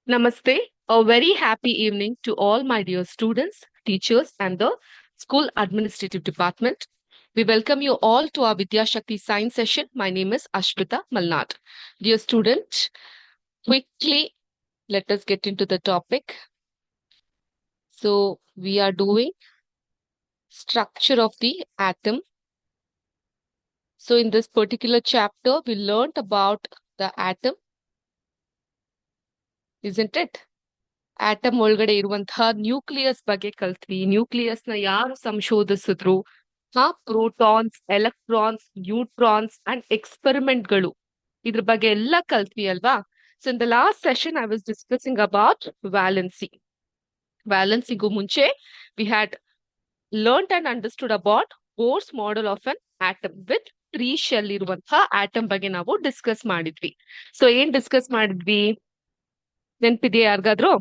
Namaste. A very happy evening to all my dear students, teachers, and the school administrative department. We welcome you all to our Vidya Shakti science session. My name is Ashmita Malnad. Dear student, quickly let us get into the topic. So we are doing structure of the atom. So in this particular chapter, we learnt about the atom, isn't it? Atom ಒಳಗಡೆ ಇರುವಂತಹ nucleus ಬಗ್ಗೆ ಕಲ್ತ್ವಿ. Nucleus ನ ಯಾರು ಸಂಶೋಧಿಸಿದ್ರು? Protons, electrons, neutrons and ಎಕ್ಸ್ಪೆರಿಮೆಂಟ್ಗಳು, ಇದ್ರ ಬಗ್ಗೆ ಎಲ್ಲ ಕಲ್ತ್ವಿ ಅಲ್ವಾ? So in the last session I was discussing about valency. ವ್ಯಾಲೆನ್ಸಿಗೂ ಮುಂಚೆ we had learned and understood about Bohr's model of an atom with 3 shell ಇರುವಂತಹ ಆಟಮ್ ಬಗ್ಗೆ ನಾವು ಡಿಸ್ಕಸ್ ಮಾಡಿದ್ವಿ. ಸೊ ಏನ್ ಡಿಸ್ಕಸ್ ಮಾಡಿದ್ವಿ ನೆನ್ಪಿದೆಯಾ ಯಾರಿಗಾದ್ರೂ?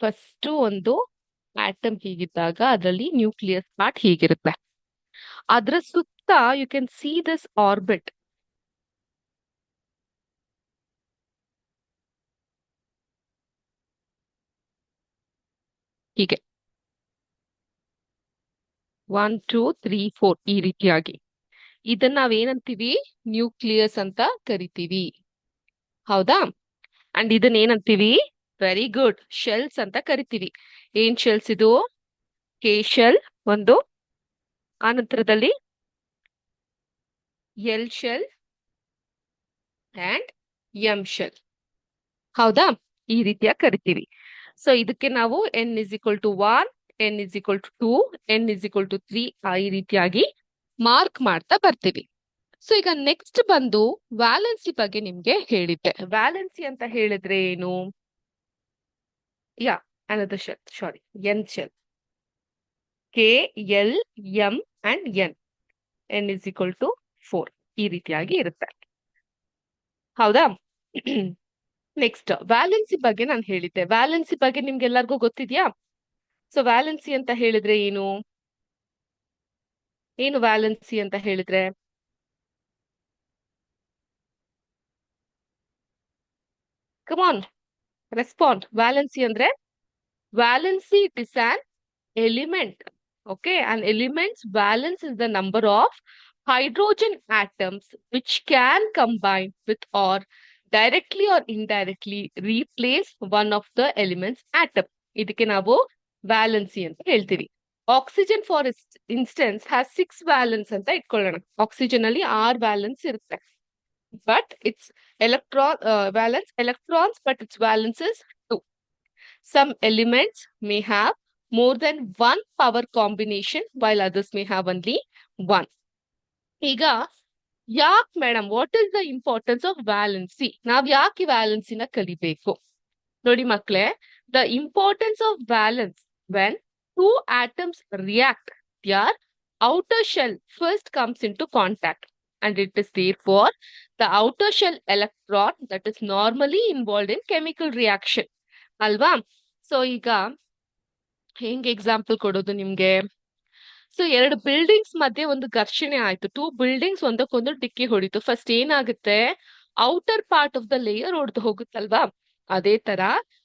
ಫಸ್ಟ್ ಒಂದು ಆಟಮ್ ಹೀಗಿದ್ದಾಗ ಅದರಲ್ಲಿ ನ್ಯೂಕ್ಲಿಯಸ್ ಪಾರ್ಟ್ ಹೀಗಿರುತ್ತೆ. ಅದರ ಸುತ್ತ you can see this orbit. ಹೀಗೆ 1 2 3 4 ಈ ರೀತಿಯಾಗಿ ಇದನ್ನ ನಾವೇನಂತೀವಿ? ನ್ಯೂಕ್ಲಿಯಸ್ ಅಂತ ಕರಿತೀವಿ. ಹೌದಾ? ಅಂಡ್ ಇದನ್ನ ಏನಂತೀವಿ? ವೆರಿ ಗುಡ್, ಶೆಲ್ಸ್ ಅಂತ ಕರಿತೀವಿ. ಏನ್ ಶೆಲ್ಸ್ ಇದು? ಕೆ ಶೆಲ್ ಒಂದು, ಆನಂತರದಲ್ಲಿ L shell and M shell. ಹೌದಾ? ಈ ರೀತಿಯಾಗಿ ಕರಿತೀವಿ. ಸೊ ಇದಕ್ಕೆ ನಾವು N is equal to 1, N is equal to 2, N is equal to 3 ಈ ರೀತಿಯಾಗಿ ಮಾರ್ಕ್ ಮಾಡ್ತಾ ಬರ್ತೀವಿ. ಸೊ ಈಗ ನೆಕ್ಸ್ಟ್ ಬಂದು ವ್ಯಾಲೆನ್ಸಿ ಬಗ್ಗೆ ನಿಮ್ಗೆ ಹೇಳಿದ್ದೆ. ವ್ಯಾಲೆನ್ಸಿ ಅಂತ ಹೇಳಿದ್ರೆ ಏನು? Another shell, sorry, N shell. K L M and N is equal to 4 ಈ ರೀತಿಯಾಗಿ ಇರುತ್ತೆ. ಹೌದಾ? ನೆಕ್ಸ್ಟ್ ವ್ಯಾಲೆನ್ಸಿ ಬಗ್ಗೆ ನಾನು ಹೇಳಿದ್ದೆ. ವ್ಯಾಲೆನ್ಸಿ ಬಗ್ಗೆ ನಿಮ್ಗೆಲ್ಲರಿಗೂ ಗೊತ್ತಿದ್ಯಾ? ಸೊ ವ್ಯಾಲೆನ್ಸಿ ಅಂತ ಹೇಳಿದ್ರೆ ಏನು? ಏನು ವ್ಯಾಲೆನ್ಸಿ ಅಂತ ಹೇಳಿದ್ರೆ? Come on, respond. ವ್ಯಾಲೆನ್ಸಿ ಅಂದ್ರೆ, valency it is on element. Okay, an element's valence is the number of hydrogen atoms which can combine with or directly or indirectly replace one of the elements atom. ಇದಕ್ಕೆ ನಾವು valency ಅಂತ ಹೇಳ್ತೀವಿ. Oxygen for instance has 6 valence ಅಂತ ಇಟ್ಕೊಳ್ಳೋಣ. Oxygen ಅಲ್ಲಿ 6 valence ಇರುತ್ತೆ. But it's valence electrons, but its valence is 2. Some elements may have more than one power combination while others may have only one. ಈಗ ಯಾಕೆ madam, what is the importance of valency? ನಾವ್ ಯಾಕೆ ವ್ಯಾಲೆನ್ಸಿನ ಕಲಿಬೇಕು? ನೋಡಿ ಮಕ್ಳೇ, the importance of valence when two atoms react, their outer shell first comes into contact, and it is therefore the outer shell electron that is normally involved in chemical reaction. ಅಲ್ವಾ? So ಈಗ ಹೆಂಗ್ example ಕೊಡೋದು ನಿಮ್ಗೆ? So 2 buildings ಮಧ್ಯೆ ಒಂದು ಘರ್ಷಣೆ ಆಯ್ತು. 2 buildings ಒಂದಕ್ಕೊಂದು ಡಿಕ್ಕಿ ಹೊಡಿತು. ಫಸ್ಟ್ ಏನಾಗುತ್ತೆ? Outer part of the layer ಹೊಡೆದು ಹೋಗುತ್ತಲ್ವಾ? ಅದೇ ತರ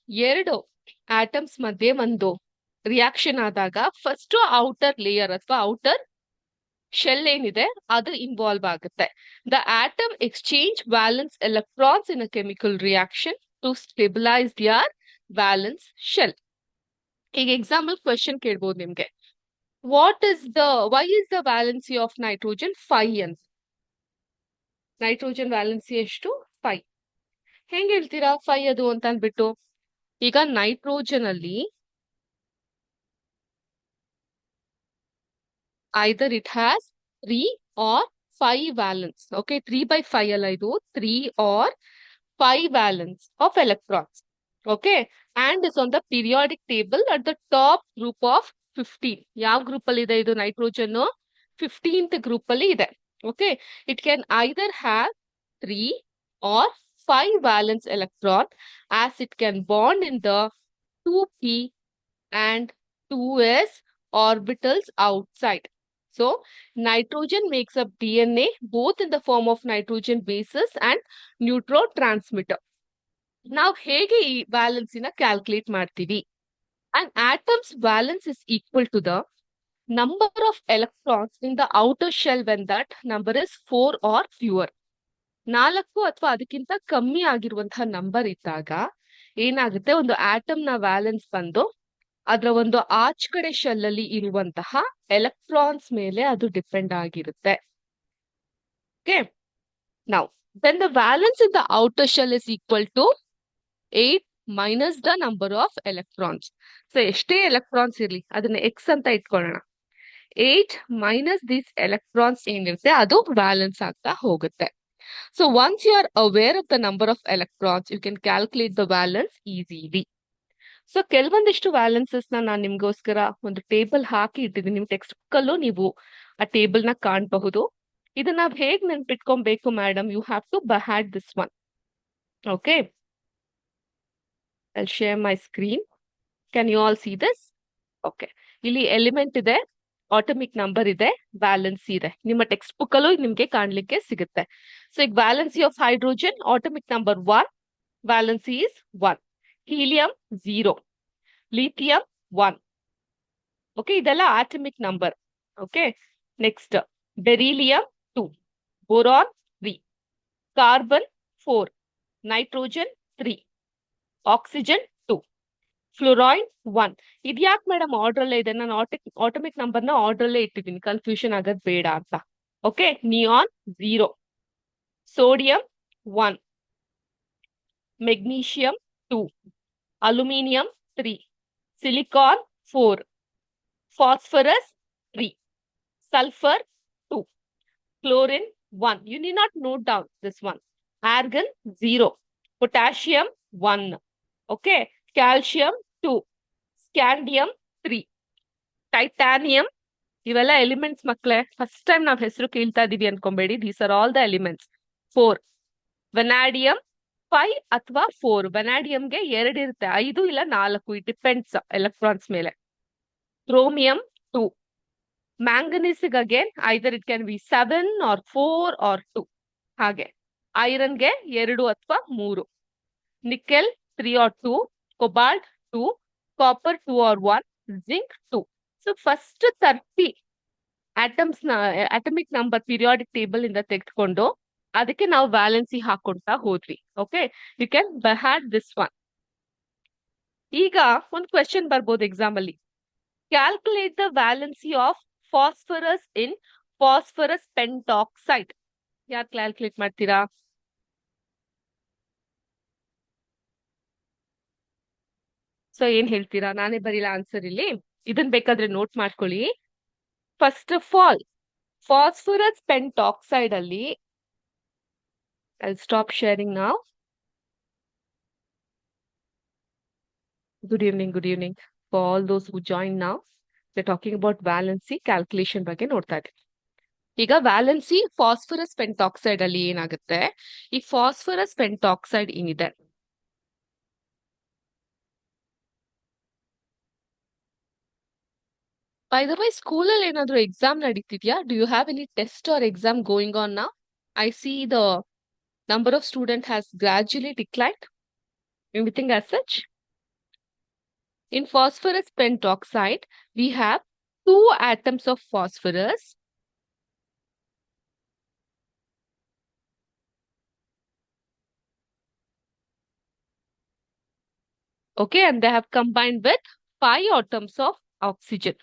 2 ಆಟಮ್ಸ್ ಮಧ್ಯೆ ಒಂದು ರಿಯಾಕ್ಷನ್ ಆದಾಗ ಫಸ್ಟ್ ಔಟರ್ ಲೇಯರ್ ಅಥವಾ ಔಟರ್ ಶೆಲ್ ಏನಿದೆ ಅದು ಇನ್ವಾಲ್ವ್ ಆಗುತ್ತೆ. The atom exchange valence electrons in a chemical reaction to stabilise their valence shell. ಈಗ ಎಕ್ಸಾಂಪಲ್ ಕ್ವೆಶನ್ ಕೇಳ್ಬೋದು ನಿಮ್ಗೆ. why is the valency of nitrogen 5 ಅಂತ? ನೈಟ್ರೋಜನ್ ವ್ಯಾಲೆನ್ಸಿ ಎಷ್ಟು? 5. ಹೆಂಗ್ ಹೇಳ್ತೀರಾ 5 ಅದು ಅಂತ ಅಂದ್ಬಿಟ್ಟು? ಈಗ ನೈಟ್ರೋಜನ್ ಅಲ್ಲಿ either it has 3 or 5 valence. Okay, 3/5 ಅಲ್ಲ ಇದು, 3 or 5 valence of electrons. Okay, and is on the periodic table at the top group of 15. ಯಾವ ಗ್ರೂಪ್ ಅಲ್ಲಿ ಇದೆ ಇದು? ನೈಟ್ರೋಜನ್ 15th ಗ್ರೂಪ್ ಅಲ್ಲಿ ಇದೆ. Okay, it can either have 3 or 5 valence electron as it can bond in the 2p and 2s orbitals outside. So nitrogen makes up DNA both in the form of nitrogen bases and neurotransmitter. ನಾವು ಹೇಗೆ ಈ ವ್ಯಾಲೆನ್ಸಿನ calculate ಮಾಡ್ತೀವಿ? An atom's valence is equal to the number of electrons in the outer shell when that number is 4 or fewer. 4 ಅಥವಾ ಅದಕ್ಕಿಂತ ಕಮ್ಮಿ ಆಗಿರುವಂತಹ number ಇದ್ದಾಗ ಏನಾಗುತ್ತೆ, ಒಂದು ಆಟಮ್ ನ ವ್ಯಾಲೆನ್ಸ್ ಬಂದು ಅದರ ಒಂದು ಆಚ್ ಕಡೆ ಶೆಲ್ ಅಲ್ಲಿ ಇರುವಂತಹ ಎಲೆಕ್ಟ್ರಾನ್ಸ್ ಮೇಲೆ ಅದು ಡಿಪೆಂಡ್ ಆಗಿರುತ್ತೆ. Okay, now then the valence in the outer shell is equal to 8 minus the number of electrons. So ಎಷ್ಟೇ ಎಲೆಕ್ಟ್ರಾನ್ಸ್ ಇರ್ಲಿ ಅದನ್ನ ಎಕ್ಸ್ ಅಂತ ಇಟ್ಕೊಳ್ಳೋಣ. 8 ಮೈನಸ್ ದಿಸ್ ಎಲೆಕ್ಟ್ರಾನ್ಸ್ ಏನಿರುತ್ತೆ ಅದು ವ್ಯಾಲೆನ್ಸ್ ಆಗ್ತಾ ಹೋಗುತ್ತೆ. So once you are aware of the number of electrons, you can calculate the valence easily. So ಕೆಲವೊಂದಿಷ್ಟು ವ್ಯಾಲೆನ್ಸಸ್ ನಾನು ನಿಮ್ಗೋಸ್ಕರ ಒಂದು ಟೇಬಲ್ ಹಾಕಿ ಇಟ್ಟಿದ್ದೀನಿ. ನಿಮ್ ಟೆಕ್ಸ್ಟ್ ಬುಕ್ ಅಲ್ಲೂ ನೀವು ಆ ಟೇಬಲ್ ನ ಕಾಣಬಹುದು. ಇದನ್ನ ನಾವ್ ಹೇಗ್ ನೆನ್ಪಿಟ್ಕೊಬೇಕು madam? You have to by heart this one. Okay, I'll share my screen. Can you all see this? Okay, ಇಲ್ಲಿ ಎಲಿಮೆಂಟ್ ಇದೆ, ಆಟಮಿಕ್ ನಂಬರ್ ಇದೆ, ವ್ಯಾಲೆನ್ಸಿ ಇದೆ. ನಿಮ್ಮ ಟೆಕ್ಸ್ಟ್ ಬುಕ್ ಅಲ್ಲೂ ನಿಮ್ಗೆ ಕಾಣ್ಲಿಕ್ಕೆ ಸಿಗುತ್ತೆ. ಸೊ ಈಗ valency of hydrogen atomic number 1, valency is 1. Helium 0, lithium 1. Okay, ಇದೆಲ್ಲ atomic number. Okay, next beryllium 2, boron 3, carbon 4, nitrogen 3, oxygen 2, fluorine 1. ಇದ್ಯಾಕ್ ಮೇಡಮ್ ಆರ್ಡರ್ ಅಲ್ಲೇ ಇದೆ? ನಾನು ಆಟಮಿಕ್ ನಂಬರ್ ನ ಆರ್ಡರ್ ಅಲ್ಲೇ ಇಟ್ಟಿದ್ದೀನಿ, ಕನ್ಫ್ಯೂಷನ್ ಆಗೋದ್ ಬೇಡ ಅಂತ. Okay, neon 0, sodium 1, magnesium 2, aluminium 3, silicon 4, phosphorus 3, sulfur 2, chlorine 1. You need not note down this one. Argon 0, potassium 1. Okay, calcium 2, scandium 3, titanium. ಇವೆಲ್ಲ ಎಲಿಮೆಂಟ್ಸ್ ಮಕ್ಕಳೇ. ಫಸ್ಟ್ ಟೈಮ್ ನಾವ್ ಹೆಸರು ಕೇಳ್ತಾ ಇದೀವಿ ಅನ್ಕೊಂಬೇಡಿ. These are all the elements. 4. Vanadium 5 ಅಥವಾ 4. ವೆನಾಡಿಯಂಗೆ 2 ಇರುತ್ತೆ, 5 ಇಲ್ಲ 4. ಇಟ್ ಡಿಪೆಂಡ್ಸ್ ಎಲೆಕ್ಟ್ರಾನ್ಸ್ ಮೇಲೆ. Chromium 2. Manganese again either it can be 7 or 4 or 2. ಹಾಗೆ ಐರನ್ಗೆ 2 ಅಥವಾ 3. Nickel 3 or 2, cobalt 2, copper 2 or 1, zinc 2. So first 30 atoms ನ ಅಟಮಿಕ್ ನಂಬರ್ ಪೀರಿಯಾಡಿಕ್ ಟೇಬಲ್ ಇಂದ ತೆಗೆದುಕೊಂಡು ಅದಕ್ಕೆ ನಾವು ವ್ಯಾಲೆನ್ಸಿ ಹಾಕೊಂತಾ ಹೋದ್ವಿ. Okay, you can by heart this one. ಈಗ ಒಂದು ಕ್ವೆಶನ್ ಬರ್ಬೋದು ಎಕ್ಸಾಮ್ ಅಲ್ಲಿ. Calculate the valency of phosphorus in phosphorus pentoxide. ಯಾರು ಕ್ಯಾಲ್ಕುಲೇಟ್ ಮಾಡ್ತೀರಾ? ಸೊ ಏನ್ ಹೇಳ್ತೀರಾ? ನಾನೇ ಬರೀಲ್ಲ ಆನ್ಸರ್ ಇಲ್ಲಿ. ಇದನ್ ಬೇಕಾದ್ರೆ ನೋಟ್ ಮಾಡ್ಕೊಳ್ಳಿ. First of all phosphorus pentoxide ಅಲ್ಲಿ I'll stop sharing now. Good evening for all those who join now. We're talking about valency calculation ಬಗ್ಗೆ ನೋಡ್ತಾ ಇದ್ದೀವಿ. ಈಗ ವ್ಯಾಲೆನ್ಸಿ ಫಾಸ್ಫರಸ್ ಪೆಂಟಾಕ್ಸೈಡ್ ಅಲ್ಲಿ ಏನಾಗುತ್ತೆ, ಈ ಫಾಸ್ಫರಸ್ ಪೆಂಟಾಕ್ಸೈಡ್ ಏನಿದೆ ಬೈ ದ ವೇ ಸ್ಕೂಲಲ್ಲಿ ಏನಾದ್ರು ಎಕ್ಸಾಮ್ ನಡೀತಿದ್ಯಾ? Do you have any test or exam going on now? I see the number of student has gradually declined. Anything as such? In phosphorus pentoxide, we have 2 atoms of phosphorus. Okay, and they have combined with 5 atoms of oxygen.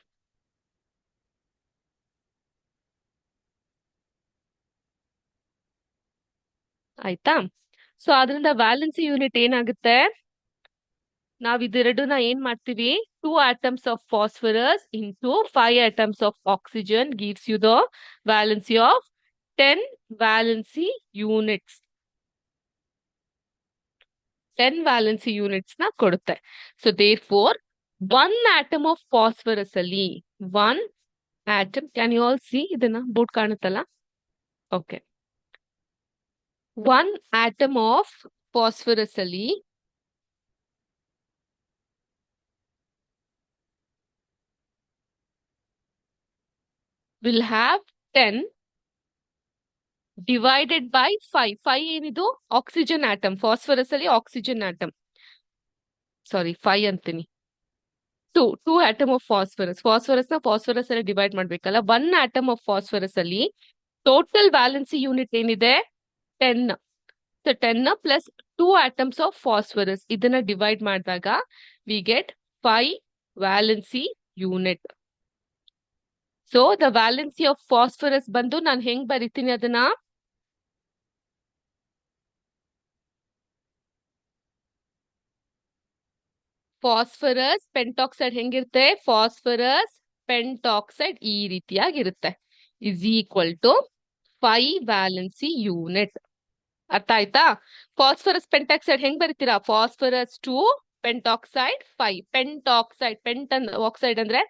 ಆಯ್ತಾ? So ಅದರಿಂದ valency unit ಏನಾಗುತ್ತೆ? ನಾವ್ ಇದೆರಡನ್ನ ಏನ್ ಮಾಡ್ತೀವಿ? 2 atoms of phosphorus into 5 atoms of oxygen gives you the valency of 10 valency units. 10 valency units ನ ಕೊಡುತ್ತೆ. So therefore 1 atom of phosphorus ಅಲ್ಲಿ 1 atom, can you all see ಇದನ್ನ? Board ಕಾಣುತ್ತಲ್ಲ? Okay. 1 atom of phosphorus ಅಲ್ಲಿ will have 10 divided by 5. 5 ಏನಿದು oxygen atom, phosphorus ಅಲ್ಲಿ oxygen atom, sorry 5 ಅಂತೀನಿ. 2 atom of phosphorus, phosphorus ಅಲ್ಲಿ divide ಮಾಡ್ಬೇಕಲ್ಲ. 1 ಆಟಮ್ ಆಫ್ ಫಾಸ್ಫರಸ್ ಅಲ್ಲಿ total valency unit ಏನಿದೆ 10. ಸೊ 10 ಪ್ಲಸ್ 2 ಆಟಮ್ಸ್ ಆಫ್ ಫಾಸ್ಫರಸ್, ಇದನ್ನ ಡಿವೈಡ್ ಮಾಡಿದಾಗ we get 5 valency unit. So the valency of phosphorus ಬಂದು ನಾನು ಹೆಂಗ್ ಬರಿತೀನಿ ಅದನ್ನ, ಫಾಸ್ಫರಸ್ ಪೆಂಟಾಕ್ಸೈಡ್ ಹೆಂಗಿರುತ್ತೆ, ಫಾಸ್ಫರಸ್ ಪೆಂಟಾಕ್ಸೈಡ್ ಈ ರೀತಿಯಾಗಿರುತ್ತೆ, is equal to 5 valency unit. ಅರ್ಥ ಆಯ್ತಾ? ಫಾಸ್ಫರಸ್ ಪೆಂಟಾಕ್ಸೈಡ್ ಹೆಂಗ್ ಬರೀತೀರಾ, ಫಾಸ್ಫರಸ್ 2 ಪೆಂಟಾಕ್ಸೈಡ್ 5. ಪೆಂಟಾಕ್ಸೈಡ್, ಆಕ್ಸೈಡ್ ಅಂದ್ರೆ.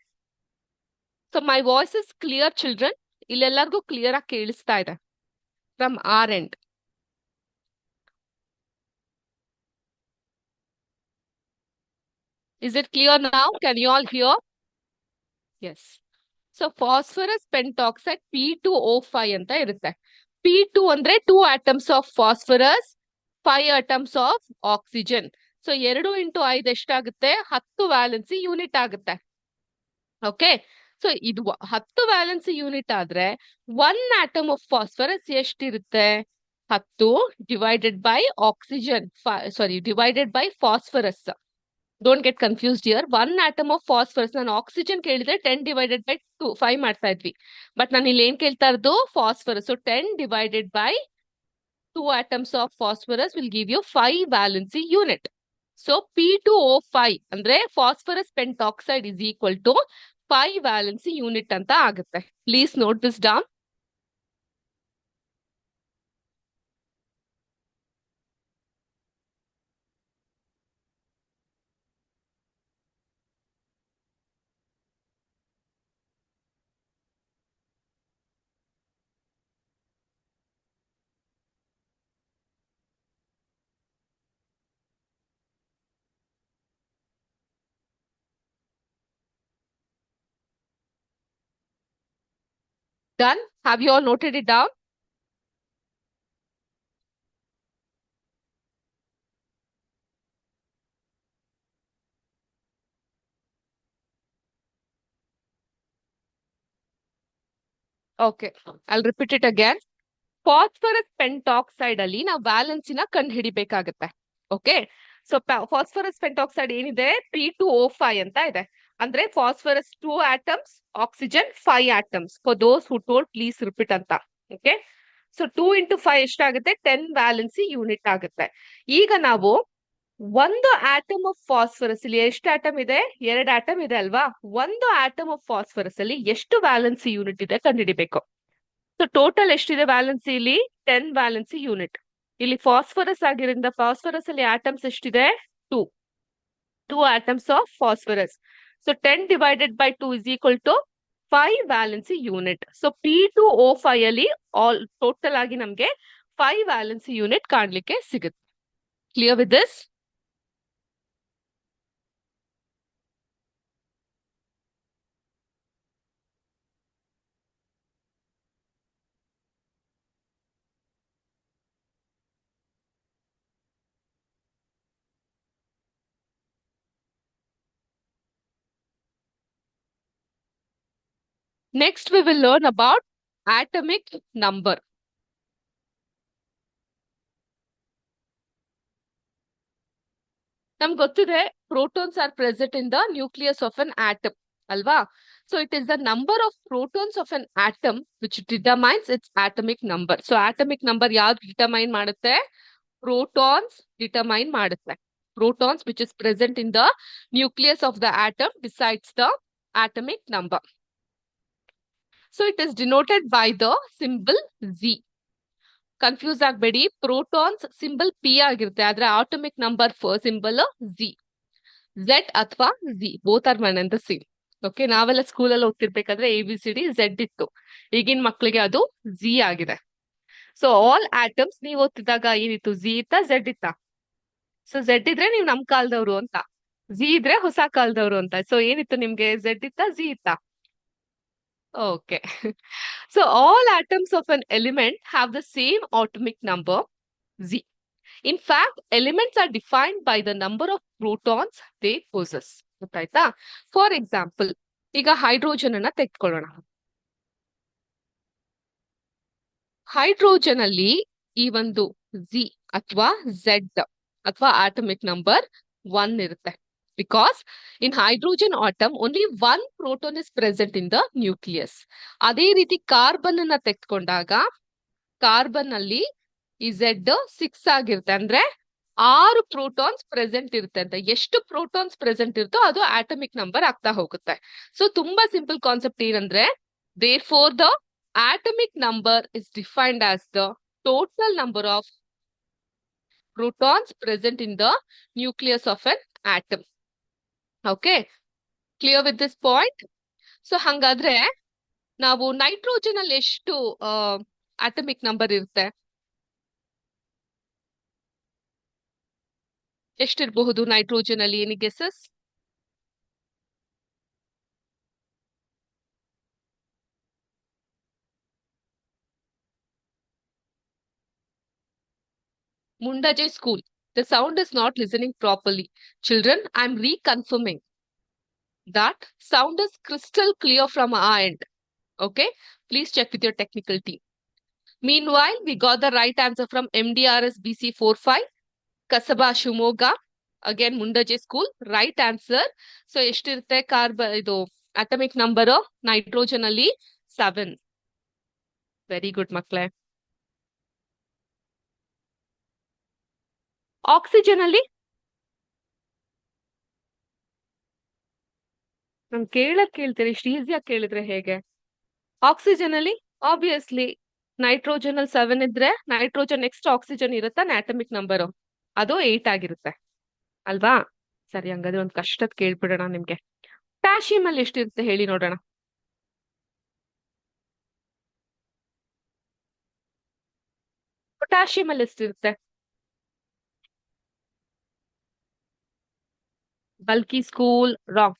So my voice is clear children? ಇಲ್ಲೆಲ್ಲರಿಗೂ ಕ್ಲಿಯರ್ ಆಗಿ ಕೇಳಿಸ್ತಾ ಇದೆ from our end? Is it clear now? Can you all hear? Yes. So phosphorus pentoxide P2O5 ಅಂತ ಇರುತ್ತೆ. P2 ಅಂದ್ರೆ 2 atoms of phosphorus, 5 atoms of oxygen. So 2 into 5 ಎಷ್ಟಾಗುತ್ತೆ, 10 valency unit ಆಗುತ್ತೆ. Okay, so ಇದು 10 ವ್ಯಾಲೆನ್ಸಿ ಯೂನಿಟ್ ಆದ್ರೆ 1 atom of phosphorus ಎಷ್ಟಿರುತ್ತೆ, 10 divided by oxygen, sorry divided by phosphorus. Don't get confused here. 1 atom of phosphorus, ನಾನು oxygen ಕೇಳಿದ್ರೆ 10 divided by 5 ಮಾಡ್ತಾ ಇದ್ವಿ. But ನಾನು ಇಲ್ಲಿ ಏನ್ ಕೇಳ್ತಾ ಇರೋದು, phosphorus. So 10 divided by 2 atoms of phosphorus will give you 5 valency unit. So P2O5 ಅಂದ್ರೆ phosphorus pentoxide is equal to 5 valency unit ಅಂತ ಆಗುತ್ತೆ. Please note this down. Done? Have you all noted it down? Okay, I'll repeat it again. Phosphorus pentoxide ಅಲ್ಲಿ ನಾವು ವ್ಯಾಲೆನ್ಸಿನ ಕಂಡು ಹಿಡಿಬೇಕಾಗತ್ತೆ. Okay, so phosphorus pentoxide ಏನಿದೆ P2O5 ಅಂತ ಇದೆ. ಅಂದ್ರೆ phosphorus 2 atoms, oxygen 5 atoms. For those who told please repeat ಅಂತ. ಓಕೆ, ಸೊ 2 into 5 ಎಷ್ಟಾಗುತ್ತೆ, 10 ವ್ಯಾಲೆನ್ಸಿ ಯೂನಿಟ್ ಆಗುತ್ತೆ. ಈಗ ನಾವು ಒಂದು ಆಟಮ್ ಆಫ್ ಫಾಸ್ಫರಸ್, ಇಲ್ಲಿ ಎಷ್ಟು ಆಟಮ್ ಇದೆ, 2 ಆಟಮ್ ಇದೆ ಅಲ್ವಾ. ಒಂದು ಆಟಮ್ ಆಫ್ ಫಾಸ್ಫರಸ್ ಅಲ್ಲಿ ಎಷ್ಟು ವ್ಯಾಲೆನ್ಸಿ ಯೂನಿಟ್ ಇದೆ ಕಂಡುಹಿಡಿಬೇಕು. ಸೊ ಟೋಟಲ್ ಎಷ್ಟಿದೆ ವ್ಯಾಲೆನ್ಸಿ ಇಲ್ಲಿ, 10 ವ್ಯಾಲೆನ್ಸಿ ಯೂನಿಟ್. ಇಲ್ಲಿ ಫಾಸ್ಫರಸ್ ಆಗಿರಿಂದ ಫಾಸ್ಫರಸ್ ಅಲ್ಲಿ ಆಟಮ್ಸ್ ಎಷ್ಟಿದೆ, 2 atoms of phosphorus. So 10 divided by 2 is equal to 5 valency unit. So P2O5 ಅಲ್ಲಿ ಆಲ್ ಟೋಟಲ್ ಆಗಿ ನಮ್ಗೆ 5 ವ್ಯಾಲೆನ್ಸಿ ಯೂನಿಟ್ ಕಾಣ್ಲಿಕ್ಕೆ ಸಿಗುತ್ತೆ. Clear with this? Next, we will learn about atomic number. ನಮ್ಗೆ ಗೊತ್ತಿದೆ protons are present in the nucleus of an atom, ಅಲ್ವಾ? So it is the number of protons of an atom which determines its atomic number. So atomic number ಯಾವ್ದು determine ಮಾಡುತ್ತೆ, protons determine ಮಾಡುತ್ತೆ. Protons which is present in the nucleus of the atom decides the atomic number. So it is denoted by the symbol Z. Confuse ಆಗಬೇಡಿ, protons symbol P ಆಗಿರುತ್ತೆ, ಆದ್ರೆ atomic number symbol Z. Z ಅಥವಾ Z, both are one and the same. Okay, ನಾವೆಲ್ಲ ಸ್ಕೂಲಲ್ಲಿ ಓದ್ತಿರ್ಬೇಕಾದ್ರೆ ABCD Z ಇತ್ತು. ಈಗಿನ ಮಕ್ಕಳಿಗೆ ಅದು Z ಆಗಿದೆ. ಸೊ ಆಲ್ ಆಟಮ್ಸ್ ನೀವು ಓದ್ತಿದ್ದಾಗ ಏನಿತ್ತು, Z ಇತ್ತಾ Z ಇತ್ತಾ? ಸೊ Z ಇದ್ರೆ ನೀವು ನಮ್ ಕಾಲದವ್ರು ಅಂತ, Z ಇದ್ರೆ ಹೊಸ ಕಾಲದವ್ರು ಅಂತ. ಸೊ ಏನಿತ್ತು ನಿಮ್ಗೆ, Z ಇತ್ತಾ Z ಇತ್ತಾ? Okay. So all atoms of an element have the same atomic number, Z. In fact, elements are defined by the number of protons they possess. ಗೊತ್ತಾಯ್ತಾ? ಫಾರ್ ಎಕ್ಸಾಂಪಲ್, ಈಗ hydrogen ಅನ್ನ ತೆಗೆದುಕೊಳ್ಳೋಣ. Hydrogen ಅಲ್ಲಿ ಈ ಒಂದು G ಅಥವಾ Z ಅಥವಾ atomic number 1 ಇರುತ್ತೆ. Because in hydrogen atom only 1 proton is present in the nucleus. ಅದೇ ರೀತಿ ಕಾರ್ಬನ್ ಅನ್ನ ತೆಗೆದುಕೊಂಡಾಗ ಕಾರ್ಬನ್ ಅಲ್ಲಿ ಈ ಝೆಡ್ 6 ಆಗಿರುತ್ತೆ. ಅಂದ್ರೆ 6 ಪ್ರೋಟಾನ್ಸ್ ಪ್ರೆಸೆಂಟ್ ಇರುತ್ತೆ ಅಂತ. ಎಷ್ಟು ಪ್ರೋಟಾನ್ಸ್ ಪ್ರೆಸೆಂಟ್ ಇರುತ್ತೋ ಅದು ಆಟಮಿಕ್ ನಂಬರ್ ಆಗ್ತಾ ಹೋಗುತ್ತೆ. ಸೊ ತುಂಬಾ ಸಿಂಪಲ್ ಕಾನ್ಸೆಪ್ಟ್ ಏನಂದ್ರೆ, therefore the atomic number is defined as the total number of protons present in the nucleus of an atom. Okay, clear with this point? So ಹಂಗಾದ್ರೆ ನಾವು nitrogen ಅಲ್ಲಿ ಎಷ್ಟು atomic number ಇರುತ್ತೆ? ಎಷ್ಟಿರಬಹುದು nitrogen ಅಲ್ಲಿ? Any guesses? Mundaje school. The sound is not listening properly. Children, I'm reconfirming that sound is crystal clear from our end. Okay, please check with your technical team. Meanwhile, we got the right answer from MDRS BC 45, Kasaba Shumoga, again Mundaje school. Right answer. So ಎಷ್ಟಿರುತ್ತೆ ಇದು atomic number nitrogen ಅಲ್ಲಿ? 7. Very good ಮಕ್ಕಳೇ. Oxygen ಅಲ್ಲಿ ನಾನು ಕೇಳ್ತೀರಿ, ಇಷ್ಟು ಈಸಿಯಾಗಿ ಕೇಳಿದ್ರೆ ಹೇಗೆ? ಆಕ್ಸಿಜನ್ ಅಲ್ಲಿ ಆಬ್ವಿಯಸ್ಲಿ ನೈಟ್ರೋಜನ್ ಅಲ್ಲಿ 7 ಇದ್ರೆ ನೈಟ್ರೋಜನ್ ನೆಕ್ಸ್ಟ್ ಆಕ್ಸಿಜನ್ ಇರುತ್ತಾ ಆಟಮಿಕ್ ನಂಬರ್, ಅದು 8 ಆಗಿರುತ್ತೆ ಅಲ್ವಾ? ಸರಿ, ಹಂಗಾದ್ರೆ ಒಂದು ಕಷ್ಟದ ಕೇಳ್ಬಿಡೋಣ ನಿಮ್ಗೆ. ಪೊಟ್ಯಾಷಿಯಂ ಅಲ್ಲಿ ಎಷ್ಟಿರುತ್ತೆ ಹೇಳಿ ನೋಡೋಣ. ಪೊಟ್ಯಾಷಿಯಂ ಅಲ್ಲಿ ಎಷ್ಟಿರುತ್ತೆ? Bulky school, wrong.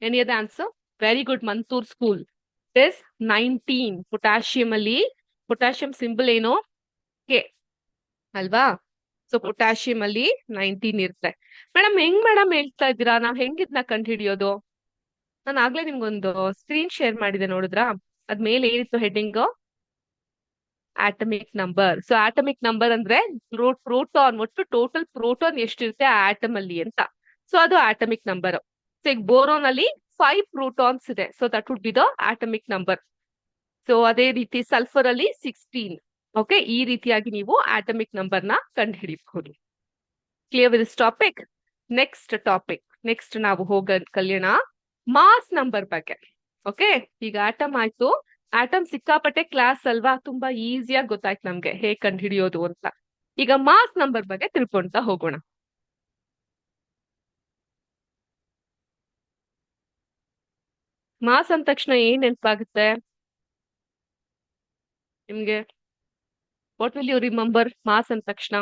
Any other answer? Very good, Mansoor school. It is 19. Potassium ಅಲ್ಲಿ potassium symbol ಏನು? K ಅಲ್ವಾ? ಸೊ ಪೊಟ್ಯಾಷಿಯಂ ಅಲ್ಲಿ 19 ಇರುತ್ತೆ. ಮೇಡಮ್ ಹೆಂಗ್ ಮೇಡಮ್ ಹೇಳ್ತಾ ಇದ್ದೀರಾ? ನಾವ್ ಹೆಂಗಿದ್ನ ಕಂಡು ಹಿಡಿಯೋದು? ನಾನು ಆಗ್ಲೇ ನಿಮ್ಗೊಂದು ಸ್ಕ್ರೀನ್ ಶೇರ್ ಮಾಡಿದೆ, ನೋಡಿದ್ರಾ? ಅದ್ಮೇಲೆ ಏನಿತ್ತು heading? Atomic number. So atomic number ಅಂದ್ರೆ ಪ್ರೋಟಾನ್, ಒಟ್ಟು ಟೋಟಲ್ ಪ್ರೋಟಾನ್ ಎಷ್ಟಿರುತ್ತೆ ಆ ಆಟಮ್ ಅಲ್ಲಿ ಅಂತ. ಸೊ ಅದು ಆಟಮಿಕ್ ನಂಬರ್. ಸೊ ಈಗ ಬೋರೋನ್ ಅಲ್ಲಿ 5 ಪ್ರೋಟಾನ್ಸ್ ಇದೆ. So that would be the atomic number. So ಅದೇ ರೀತಿ ಸಲ್ಫರ್ ಅಲ್ಲಿ 16. ಓಕೆ, ಈ ರೀತಿಯಾಗಿ ನೀವು ಆಟಮಿಕ್ ನಂಬರ್ ನ ಕಂಡು ಹಿಡಿಯಬಹುದು. Clear with this topic? Next topic, next ನಾವು ಕಲಿಯೋಣ ಮಾಸ್ ನಂಬರ್ ಬಗ್ಗೆ. ಓಕೆ, ಈಗ ಆಟಮ್ ಆಯ್ತು. ಆಟಮ್ ಸಿಕ್ಕಾಪಟ್ಟೆ ಕ್ಲಾಸ್ ಅಲ್ವಾ, ತುಂಬಾ ಈಸಿಯಾಗಿ ಗೊತ್ತಾಯ್ತು ನಮ್ಗೆ ಹೇಗ್ ಕಂಡು ಹಿಡಿಯೋದು ಅಂತ. ಈಗ ಮಾಸ್ ನಂಬರ್ ಬಗ್ಗೆ ತಿಳ್ಕೊಂತ ಹೋಗೋಣ. ಮಾಸ್ ಅಂದ ತಕ್ಷಣ ಏನ್ ನೆನಪಾಗುತ್ತೆ ನಿಮ್ಗೆ? What will you remember mass ಅಂದ ತಕ್ಷಣ?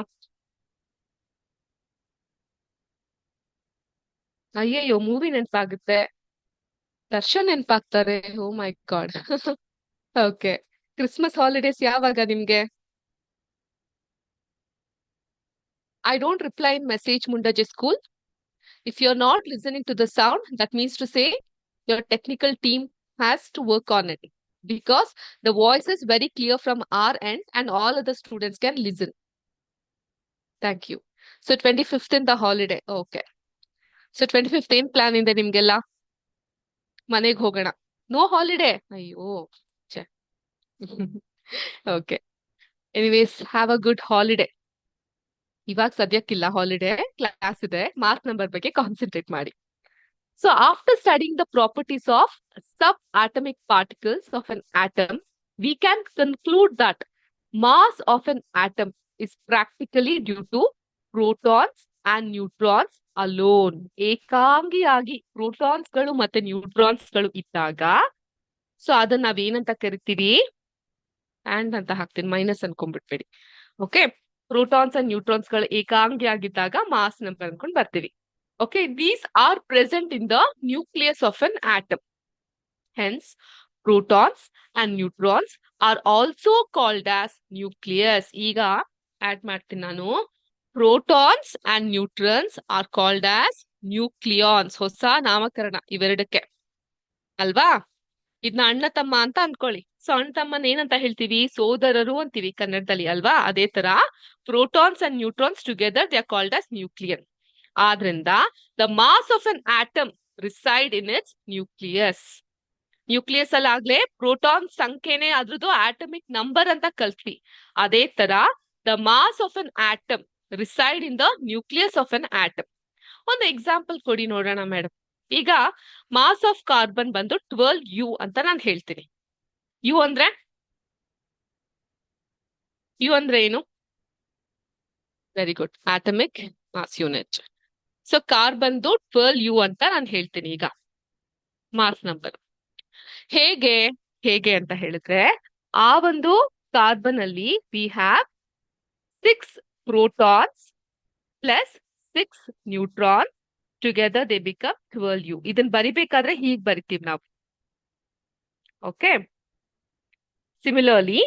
ಅಯ್ಯಯ್ಯೋ, ಮೂವಿ ನೆನಪಾಗುತ್ತೆ, ದರ್ಶನ್ ನೆನಪಾಗ್ತಾರೆ. Oh my God. Okay, Christmas holidays ಯಾವಾಗ ನಿಮ್ಗೆ? I don't reply in message, Mundaje school. If you're not listening to the sound, that means to say your technical team has to work on it, because the voice is very clear from our end and all other students can listen. Thank you. So 25th in the holiday. Okay. So 25th ಏನ್ plan ಇದೆ ನಿಮ್ಗೆಲ್ಲ? ಮನೆಗೆ ಹೋಗೋಣ. No holiday? ಅಯ್ಯೋ ಛೆ. Okay, anyways have a good holiday. ಇವಾಗ ಸದ್ಯಕ್ಕಿಲ್ಲ holiday, class ಇದೆ. ಮಾರ್ಕ್ ನಂಬರ್ ಬಗ್ಗೆ ಕಾನ್ಸಂಟ್ರೇಟ್ ಮಾಡಿ. So after studying the properties of subatomic particles of an atom, we can conclude that mass of an atom is practically due to protons and neutrons alone. ಏಕಾಂಗಿಯಾಗಿ protons ಗಳು ಮತ್ತೆ neutrons ಗಳು ಇದ್ದಾಗ, so ಅದನ್ನ ನಾವೇನಂತ ಕರಿತೀವಿ? And ಅಂತ ಹಾಕ್ತೀನಿ, ಮೈನಸ್ ಅನ್ಕೊಂಡ್ಬಿಟ್ಬೇಡಿ. ಓಕೆ, ಪ್ರೋಟಾನ್ಸ್ ಅಂಡ್ ನ್ಯೂಟ್ರಾನ್ಸ್ ಗಳು ಏಕಾಂಗಿಯಾಗಿದ್ದಾಗ ಮಾಸ್ ನಂಬರ್ ಅನ್ಕೊಂಡ್ ಬರ್ತೀವಿ. Okay, these are present in the nucleus of an atom. Hence, protons and neutrons are also called as nucleus. ಈಗ ಆಡ್ ಮಾಡ್ತೀನಿ ನಾನು. Protons and neutrons are called as nucleons. ಹೊಸ ನಾಮಕರಣ ಇವೆರಡಕ್ಕೆ ಅಲ್ವಾ? ಇದನ್ನ ಅಣ್ಣ ತಮ್ಮ ಅಂತ ಅನ್ಕೊಳ್ಳಿ. ಸೊ ಅಣ್ಣ ತಮ್ಮನ ಏನಂತ ಹೇಳ್ತೀವಿ? ಸೋದರರು ಅಂತೀವಿ ಕನ್ನಡದಲ್ಲಿ ಅಲ್ವಾ? ಅದೇ ತರ protons and neutrons together they are called as nucleon. ಆದ್ರಿಂದ the mass of an atom reside in its nucleus. Nucleus ಅಲ್ಲಿ ಆಗ್ಲೇ ಪ್ರೋಟಾನ್ ಸಂಖ್ಯೆನೆ ಅದ್ರದ್ದು ಆಟಮಿಕ್ ನಂಬರ್ ಅಂತ ಕಲ್ತ್ವಿ. ಅದೇ ತರ the mass of an atom reside in the nucleus of an atom. ಒಂದು example ಕೊಡಿ ನೋಡೋಣ ಮೇಡಮ್. ಈಗ ಮಾಸ್ ಆಫ್ ಕಾರ್ಬನ್ ಬಂದು 12U ಅಂತ ನಾನು ಹೇಳ್ತೀನಿ. ಯು ಅಂದ್ರೆ ಏನು? Very good, atomic mass unit. So ಕಾರ್ಬನ್ದು 12U ಅಂತ ನಾನು ಹೇಳ್ತೀನಿ ಈಗ ಮಾಸ್ ನಂಬರ್. ಹೇಗೆ ಅಂತ ಹೇಳಿದ್ರೆ, ಆ ಒಂದು ಕಾರ್ಬನ್ ಅಲ್ಲಿ we have 6 protons plus 6 neutron. Together they become 12U. ಇದನ್ನ ಬರಿಬೇಕಾದ್ರೆ ಹೀಗೆ ಬರಿತೀವಿ ನಾವು. ಓಕೆ. ಸಿಮಿಲರ್ಲಿ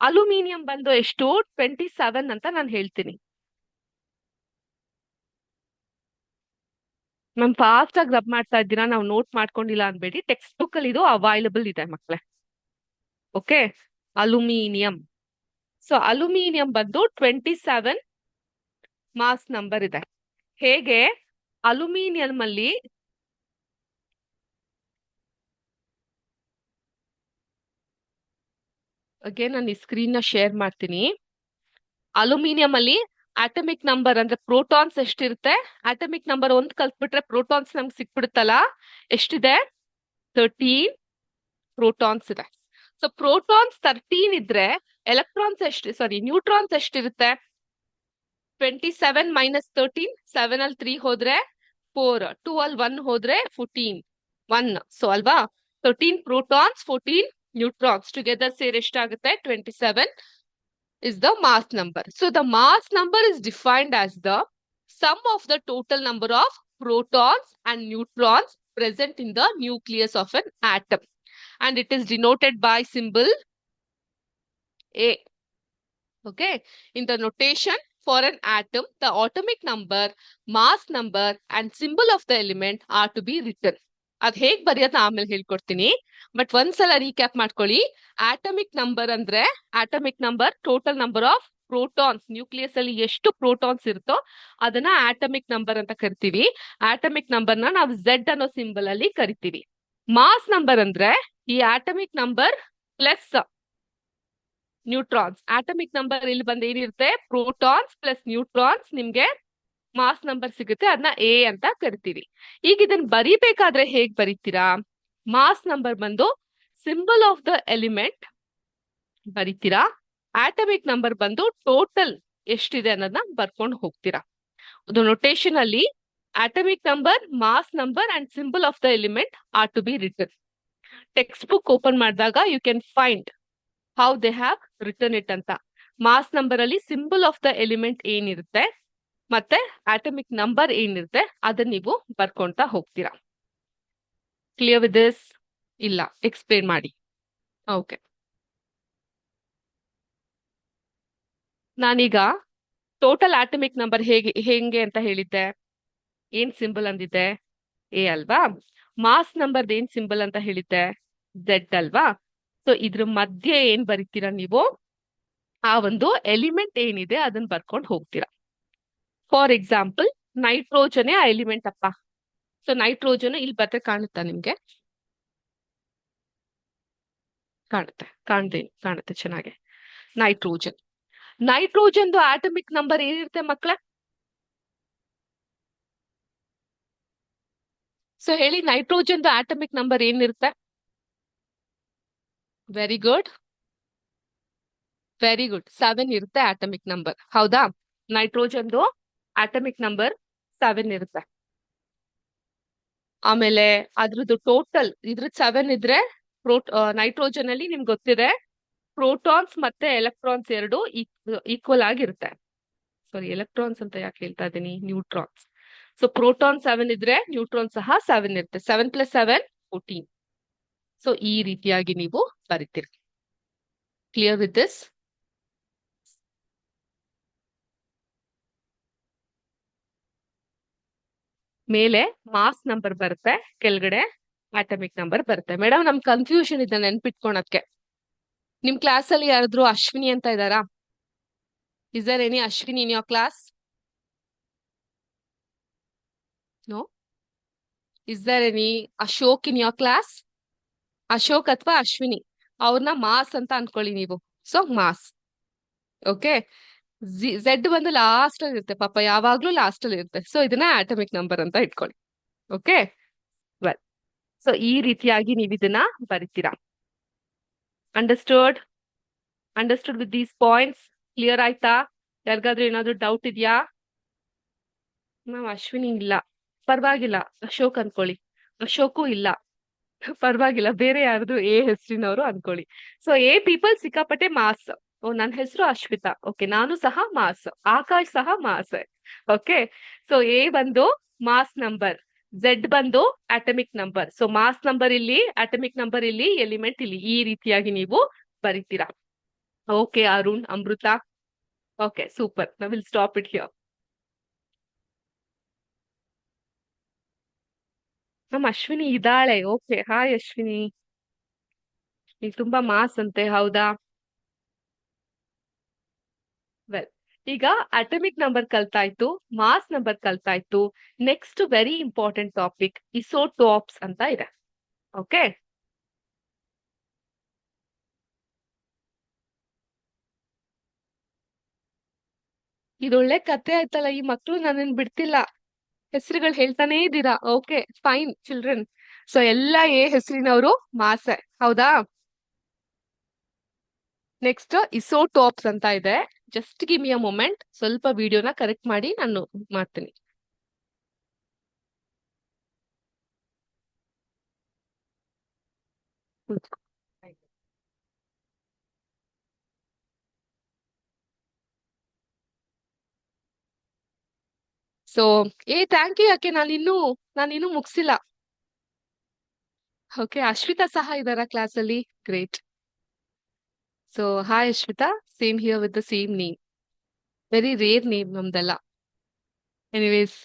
ಅಲ್ಯೂಮಿನಿಯಂ ಬಂದು ಎಷ್ಟು? 27 ಅಂತ ನಾನು ಹೇಳ್ತೀನಿ. ಮ್ಯಾಮ್ ಫಾಸ್ಟ್ ಆಗಿ ರಬ್ ಮಾಡ್ತಾ ಇದ್ದೀರಾ, ನಾವು ನೋಟ್ ಮಾಡ್ಕೊಂಡಿಲ್ಲ ಅನ್ಬೇಡಿ. ಟೆಕ್ಸ್ಟ್ ಬುಕ್ ಅಲ್ಲಿ ಇದು ಅವೈಲಬಲ್ ಇದೆ ಮಕ್ಕಳೇ. ಓಕೆ. ಅಲ್ಯೂಮಿನಿಯಂ. ಸೊ ಅಲ್ಯೂಮಿನಿಯಂ ಬಂದು 27 ಮಾಸ್ ನಂಬರ್ ಇದೆ. ಹೇಗೆ? ಅಲ್ಯೂಮಿನಿಯಂ ಅಲ್ಲಿ ನಾನು ಈ ಸ್ಕ್ರೀನ್ ನ ಶೇರ್ ಮಾಡ್ತೀನಿ. ಅಲ್ಯೂಮಿನಿಯಂ ಅಲ್ಲಿ ಆಟಮಿಕ್ ನಂಬರ್ ಅಂದ್ರೆ ಪ್ರೋಟಾನ್ಸ್ ಎಷ್ಟಿರುತ್ತೆ? ಆಟಮಿಕ್ ನಂಬರ್ 1 ಕಲ್ತ್ಬಿಟ್ರೆ ಪ್ರೋಟಾನ್ಸ್ ನಮ್ಗೆ ಸಿಕ್ಬಿಡುತ್ತಲ್ಲ. ಎಷ್ಟಿದೆ? 13 ಪ್ರೋಟಾನ್ಸ್ ಇದೆ. ಸೊ ಪ್ರೋಟಾನ್ಸ್ 13 ಇದ್ರೆ ಎಲೆಕ್ಟ್ರಾನ್ಸ್ ನ್ಯೂಟ್ರಾನ್ಸ್ ಎಷ್ಟಿರುತ್ತೆ? 27 ಮೈನಸ್ 13, 7 ಅಲ್ಲಿ 3 ಹೋದ್ರೆ 4, 2 ಅಲ್ಲಿ 1 ಹೋದ್ರೆ 14, 1. ಸೊ ಅಲ್ವಾ? 13 ಪ್ರೋಟಾನ್ಸ್, 14 neutrons together ಸೇರಿ ಎಷ್ಟಾಗುತ್ತೆ? 27 is the mass number. So the mass number is defined as the sum of the total number of protons and neutrons present in the nucleus of an atom, and it is denoted by symbol A. Okay. In the notation for an atom, the atomic number, mass number and symbol of the element are to be written. ಅದ್ ಹೇಗ್ ಬರೆಯೋದ್ ಆಮೇಲೆ ಹೇಳ್ಕೊಡ್ತೀನಿ. But ಒಂದ್ಸಲ recap ಮಾಡ್ಕೊಳ್ಳಿ. Atomic number ಅಂದ್ರೆ atomic number total number of protons. Nucleus ಅಲ್ಲಿ ಎಷ್ಟು protons ಇರುತ್ತೋ ಅದನ್ನ ಆಟಮಿಕ್ ನಂಬರ್ ಅಂತ ಕರಿತೀವಿ. ಆಟಮಿಕ್ ನಂಬರ್ ನ ನಾವು Z ಅನ್ನೋ ಸಿಂಬಲ್ ಅಲ್ಲಿ ಕರಿತೀವಿ. ಮಾಸ್ ನಂಬರ್ ಅಂದ್ರೆ ಈ atomic number plus neutrons. Atomic number ಇಲ್ಲಿ ಬಂದು ಏನಿರುತ್ತೆ? Protons plus neutrons. ನಿಮ್ಗೆ ಮಾಸ್ ನಂಬರ್ ಸಿಗುತ್ತೆ, ಅದನ್ನ A ಅಂತ ಕರಿತೀವಿ. ಈಗ ಇದನ್ನ ಬರಿಬೇಕಾದ್ರೆ ಹೇಗ್ ಬರೀತೀರಾ? ಮಾಸ್ ನಂಬರ್ ಬಂದು ಸಿಂಬಲ್ ಆಫ್ ದ ಎಲಿಮೆಂಟ್ ಬರೀತೀರಾ. ಆಟಮಿಕ್ ನಂಬರ್ ಬಂದು ಟೋಟಲ್ ಎಷ್ಟಿದೆ ಅನ್ನೋದನ್ನ ಬರ್ಕೊಂಡು ಹೋಗ್ತೀರಾ. ಅದು ನೊಟೇಶನ್ ಅಲ್ಲಿ atomic number, mass number and symbol of the element are to be written. Textbook open ಮಾಡಿದಾಗ you can find how they have written it ಅಂತ. ಮಾಸ್ ನಂಬರ್ ಅಲ್ಲಿ ಸಿಂಬಲ್ ಆಫ್ ದ ಎಲಿಮೆಂಟ್ ಏನಿರುತ್ತೆ ಮತ್ತೆ atomic number ಏನಿರುತ್ತೆ ಅದನ್ನ ನೀವು ಬರ್ಕೊಂತ ಹೋಗ್ತೀರಾ. Clear with this? ಇಲ್ಲ, ಎಕ್ಸ್ಪ್ಲೇನ್ ಮಾಡಿ. ಓಕೆ. ನಾನೀಗ ಟೋಟಲ್ ಆಟಮಿಕ್ ನಂಬರ್ ಹೆಂಗೆ ಅಂತ ಹೇಳಿದ್ದೆ? ಏನ್ ಸಿಂಬಲ್ ಅಂದಿದ್ದೆ? A ಅಲ್ವಾ? ಮಾಸ್ ನಂಬರ್ ಏನ್ ಸಿಂಬಲ್ ಅಂತ ಹೇಳಿದ್ದೆ? Z ಅಲ್ವಾ? ಸೊ ಇದ್ರ ಮಧ್ಯೆ ಏನ್ ಬರೀತೀರಾ ನೀವು? ಆ ಒಂದು ಎಲಿಮೆಂಟ್ ಏನಿದೆ ಅದನ್ನ ಬರ್ಕೊಂಡು ಹೋಗ್ತೀರಾ. ಫಾರ್ ಎಕ್ಸಾಂಪಲ್ ನೈಟ್ರೋಜನ್ ಆ ಎಲಿಮೆಂಟ್ ಅಪ್ಪ. ಸೊ ನೈಟ್ರೋಜನ್ ಇಲ್ಲಿ ಬರ್ತೆ ಕಾಣುತ್ತಾ ನಿಮ್ಗೆ? ಕಾಣುತ್ತೆ ಚೆನ್ನಾಗೆ. ನೈಟ್ರೋಜನ್ ಆಟಮಿಕ್ ನಂಬರ್ ಏನಿರುತ್ತೆ ಮಕ್ಕಳ? ಸೊ ಹೇಳಿ, ನೈಟ್ರೋಜನ್ ಆಟಮಿಕ್ ನಂಬರ್ ಏನಿರುತ್ತೆ? ವೆರಿ ಗುಡ್ 7 ಇರುತ್ತೆ ಆಟಮಿಕ್ ನಂಬರ್. ಹೌದಾ? ನೈಟ್ರೋಜನ್ ಆಟಮಿಕ್ ನಂಬರ್ 7 ಇರುತ್ತೆ. ಆಮೇಲೆ ಅದ್ರದ್ದು ಟೋಟಲ್ 7 ಇದ್ರೆ ನೈಟ್ರೋಜನ್ ಅಲ್ಲಿ ನಿಮ್ಗೆ ಗೊತ್ತಿದೆ ಪ್ರೋಟಾನ್ಸ್ ಮತ್ತೆ ಎಲೆಕ್ಟ್ರಾನ್ಸ್ ಎರಡು ಈಕ್ವಲ್ ಆಗಿರುತ್ತೆ. ಸಾರಿ, ಎಲೆಕ್ಟ್ರಾನ್ಸ್ ಅಂತ ಯಾಕೆ ಹೇಳ್ತಾ ಇದ್ದೀನಿ? ನ್ಯೂಟ್ರಾನ್ಸ್. ಸೊ ಪ್ರೋಟಾನ್ 7 ಇದ್ರೆ ನ್ಯೂಟ್ರಾನ್ ಸಹ 7 ಇರುತ್ತೆ. 7 + 7 14. ಸೊ ಈ ರೀತಿಯಾಗಿ ನೀವು ಬರಿತೀರಿ. Clear with this? ಮೇಲೆ ಮಾಸ್ ನಂಬರ್ ಬರುತ್ತೆ, ಕೆಳಗಡೆ ಅಟಮಿಕ್ ನಂಬರ್ ಬರುತ್ತೆ. ಮೇಡಮ್ ನಮ್ ಕನ್ಫ್ಯೂಷನ್ ಇದೆ ನೆನ್ಪಿಟ್ಕೊಳಕ್ಕೆ. ನಿಮ್ ಕ್ಲಾಸ್ ಅಲ್ಲಿ ಯಾರಾದ್ರೂ ಅಶ್ವಿನಿ ಅಂತ ಇದಾರಾ? Is there any Ashwini in your class? No. Is there any Ashok in your class? Ashok ಅಥವಾ ಅಶ್ವಿನಿ ಅವ್ರನ್ನ ಮಾಸ್ ಅಂತ ಅನ್ಕೊಳ್ಳಿ ನೀವು. So mass. ಓಕೆ. ಝೆಡ್ ಬಂದು ಲಾಸ್ಟ್ ಅಲ್ಲಿ ಇರುತ್ತೆ, ಪಾಪ ಯಾವಾಗ್ಲೂ ಲಾಸ್ಟ್ ಅಲ್ಲಿ ಇರುತ್ತೆ. ಸೊ ಇದನ್ನ ಆಟಮಿಕ್ ನಂಬರ್ ಅಂತ ಇಟ್ಕೊಳ್ಳಿ. Okay well. ಸೊ ಈ ರೀತಿಯಾಗಿ ನೀವು ಇದನ್ನ ಬರಿತೀರಾ. Understood? Understood with these points? Clear ಆಯ್ತಾ? ಯಾರಿಗಾದ್ರೂ ಏನಾದ್ರು ಡೌಟ್ ಇದೆಯಾ? ನಾವ್ ಅಶ್ವಿನಿ ಇಲ್ಲ, ಪರವಾಗಿಲ್ಲ. ಅಶೋಕ್ ಅನ್ಕೊಳ್ಳಿ. ಅಶೋಕು ಇಲ್ಲ, ಪರವಾಗಿಲ್ಲ. ಬೇರೆ ಯಾರ್ದು ಎ ಹೆಸರಿನವರು ಅನ್ಕೊಳ್ಳಿ. ಸೊ ಎ ಪೀಪಲ್ ಸಿಕ್ಕಾಪಟ್ಟೆ ಮಾಸ್. ಓ ನನ್ನ ಹೆಸರು ಅಶ್ವಿತಾ. ಓಕೆ, ನಾನು ಸಹ ಮಾಸ್. ಆಕಾಶ್ ಸಹ ಮಾಸ್. ಓಕೆ. ಸೊ ಎ ಬಂದು ಮಾಸ್ ನಂಬರ್, ಝೆಡ್ ಬಂದು atomic number. So mass number ಇಲ್ಲಿ, ಅಟಮಿಕ್ ನಂಬರ್ ಇಲ್ಲಿ, ಎಲಿಮೆಂಟ್ ಇಲ್ಲಿ. ಈ ರೀತಿಯಾಗಿ ನೀವು ಬರಿತೀರಾ. Okay Arun, Amrita. Okay super. ನಾವ್ ವಿಲ್ ಸ್ಟಾಪ್ ಇಟ್ ಹಿಯರ್. ನಮ್ಮ ಅಶ್ವಿನಿ ಇದ್ದಾಳೆ. Okay, hi Ashwini. ನೀವು ತುಂಬಾ ಮಾಸ್ ಅಂತೆ, ಹೌದಾ? ವೆಲ್, ಈಗ ಅಟಮಿಕ್ ನಂಬರ್ ಕಲ್ತಾಯ್ತು, ಮಾಸ್ ನಂಬರ್ ಕಲ್ತಾಯ್ತು. Next very important topic isotopes ಅಂತ ಇದೆ. ಓಕೆ. ಇದೊಳ್ಳೆ ಕತೆ ಆಯ್ತಲ್ಲ, ಈ ಮಕ್ಳು ನನ್ನನ್ ಬಿಡ್ತಿಲ್ಲ. ಹೆಸರುಗಳು ಹೇಳ್ತಾನೇ ಇದ್ದೀರಾ. Okay fine children. ಸೊ ಎಲ್ಲಾ ಎ ಹೆಸರಿನವರು ಮಾಸೆ, ಹೌದಾ? ನೆಕ್ಸ್ಟ್ ಇಸೋಟೋಪ್ಸ್ ಅಂತ ಇದೆ. Just give me a moment. ಸ್ವಲ್ಪ ವಿಡಿಯೋನ ಕರೆಕ್ಟ್ ಮಾಡಿ ನಾನು ಮಾಡ್ತೀನಿ. So thank you. ಯಾಕೆ ನಾನು ಇನ್ನೂ ಮುಗಿಸಿಲ್ಲ. ಓಕೆ, ಅಶ್ವಿತಾ ಸಹ ಇದಾರ ಕ್ಲಾಸ್ ಅಲ್ಲಿ. Great. So hi Ashwita, same here with the same name. Very rare name ನಮ್ದೆಲ್ಲ. ಎನಿವೇಸ್,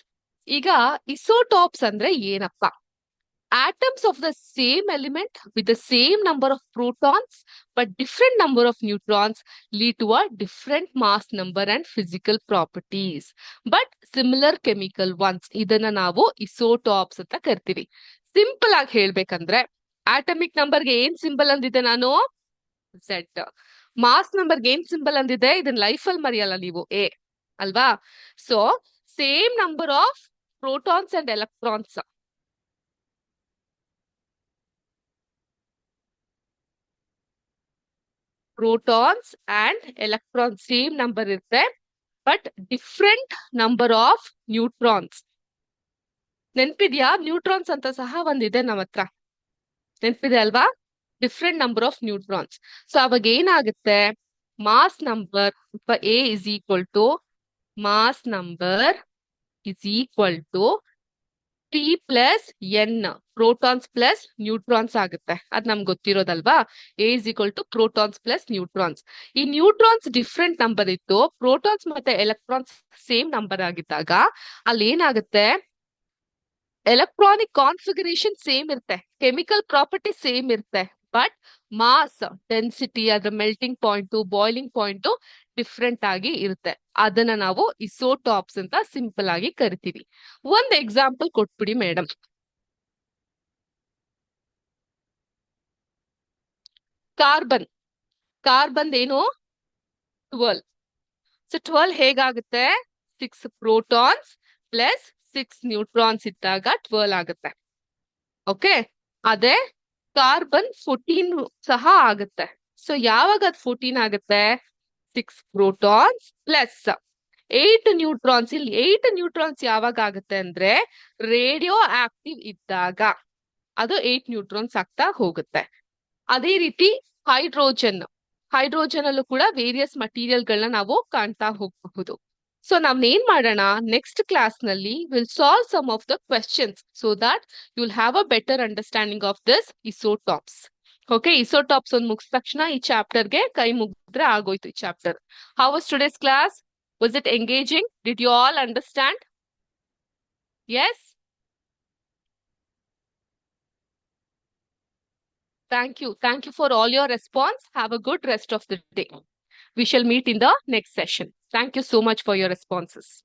ಈಗ ಇಸೋಟೋಪ್ಸ್ ಅಂದ್ರೆ ಏನಪ್ಪಾ? Atoms of the same element with the same number of protons but different number of neutrons lead to a different mass number and physical properties but similar chemical ones. ಇದನ್ನ ನಾವು ಇಸೋಟಾಪ್ಸ್ ಅಂತ ಕರಿತೀವಿ. Simple ಆಗಿ ಹೇಳ್ಬೇಕಂದ್ರೆ, atomic ನಂಬರ್ಗೆ ಏನ್ symbol ಅಂದಿದೆ ನಾನು? Z. Mass ನಂಬರ್ಗೆ ಏನ್ ಸಿಂಬಲ್ ಅಂದಿದೆ? ಇದನ್ನ ಲೈಫ್ ಅಲ್ಲಿ ಮರೆಯಲ್ಲ ನೀವು, ಎ ಅಲ್ವಾ? So same number of protons and electrons. Protons and electrons same number ಇರುತ್ತೆ, but different number of neutrons. ನೆನ್ಪಿದ್ಯಾ? ನ್ಯೂಟ್ರಾನ್ಸ್ ಅಂತ ಸಹ ಒಂದಿದೆ ನಮ್ಮ ಹತ್ರ, ನೆನ್ಪಿದೆ ಅಲ್ವಾ? Different number of neutrons. So ಅವಾಗ ಏನಾಗುತ್ತೆ? Mass number A is equal to mass number is equal to T plus N, protons plus neutrons ಆಗುತ್ತೆ. ಅದ್ ನಮ್ಗೆ ಗೊತ್ತಿರೋದಲ್ವಾ? A is equal to protons plus neutrons. ಈ ನ್ಯೂಟ್ರಾನ್ಸ್ ಡಿಫ್ರೆಂಟ್ ನಂಬರ್ ಇತ್ತು, protons ಮತ್ತೆ electrons same number ಆಗಿದ್ದಾಗ ಅಲ್ಲಿ ಏನಾಗುತ್ತೆ? ಎಲೆಕ್ಟ್ರಾನಿಕ್ ಕಾನ್ಫಿಗರೇಷನ್ ಸೇಮ್ ಇರುತ್ತೆ, ಕೆಮಿಕಲ್ ಪ್ರಾಪರ್ಟಿ ಸೇಮ್ ಇರುತ್ತೆ, ಬಟ್ ಮಾಸ್, ಡೆನ್ಸಿಟಿ, ಅದ್ರ melting point, boiling point different ಆಗಿ ಇರುತ್ತೆ. ಅದನ್ನ ನಾವು ಇಸೋಟಾಪ್ಸ್ ಅಂತ ಸಿಂಪಲ್ ಆಗಿ ಕರಿತೀವಿ. ಒಂದ್ ಎಕ್ಸಾಂಪಲ್ ಕೊಟ್ಬಿಡಿ ಮೇಡಮ್. ಕಾರ್ಬನ್. ಕಾರ್ಬನ್ ಏನು? 12. ಸೊ 12 ಹೇಗಾಗುತ್ತೆ? 6 ಪ್ರೋಟಾನ್ಸ್ ಪ್ಲಸ್ 6 ನ್ಯೂಟ್ರಾನ್ಸ್ ಇದ್ದಾಗ 12 ಆಗುತ್ತೆ. ಓಕೆ. ಅದೇ ಕಾರ್ಬನ್ 14 ಸಹ ಆಗುತ್ತೆ. ಸೊ ಯಾವಾಗ ಅದು 14 ಆಗುತ್ತೆ? 6 ಪ್ರೋಟಾನ್ಸ್ ಪ್ಲಸ್ 8 ನ್ಯೂಟ್ರಾನ್ಸ್. ಇಲ್ಲಿ 8 ನ್ಯೂಟ್ರಾನ್ಸ್ ಯಾವಾಗ ಆಗುತ್ತೆ ಅಂದ್ರೆ ರೇಡಿಯೋ ಆಕ್ಟಿವ್ ಇದ್ದಾಗ ಅದು 8 ನ್ಯೂಟ್ರಾನ್ಸ್ ಆಗ್ತಾ ಹೋಗುತ್ತೆ. ಅದೇ ರೀತಿ ಹೈಡ್ರೋಜನ್. ಹೈಡ್ರೋಜನ್ ಅಲ್ಲೂ ಕೂಡ ವೇರಿಯಸ್ ಮಟೀರಿಯಲ್ ಗಳನ್ನ ನಾವು ಕಾಣ್ತಾ ಹೋಗಬಹುದು. ಸೊ ನಾವೇನ್ ಮಾಡೋಣ, ನೆಕ್ಸ್ಟ್ ಕ್ಲಾಸ್ ನಲ್ಲಿ will solve some of the questions so that you will have a better understanding of this isotopes. Okay, isotopes ಒಂದು ಮುಗಿದ ತಕ್ಷಣ ಈ ಚಾಪ್ಟರ್ಗೆ ಕೈ ಮುಗಿದ್ರೆ ಆಗೋಯ್ತು ಈ chapter. How was today's class? Was it engaging? Did you all understand? Yes? Thank you. Thank you for all your response. Have a good rest of the day. We shall meet in the next session. Thank you so much for your responses.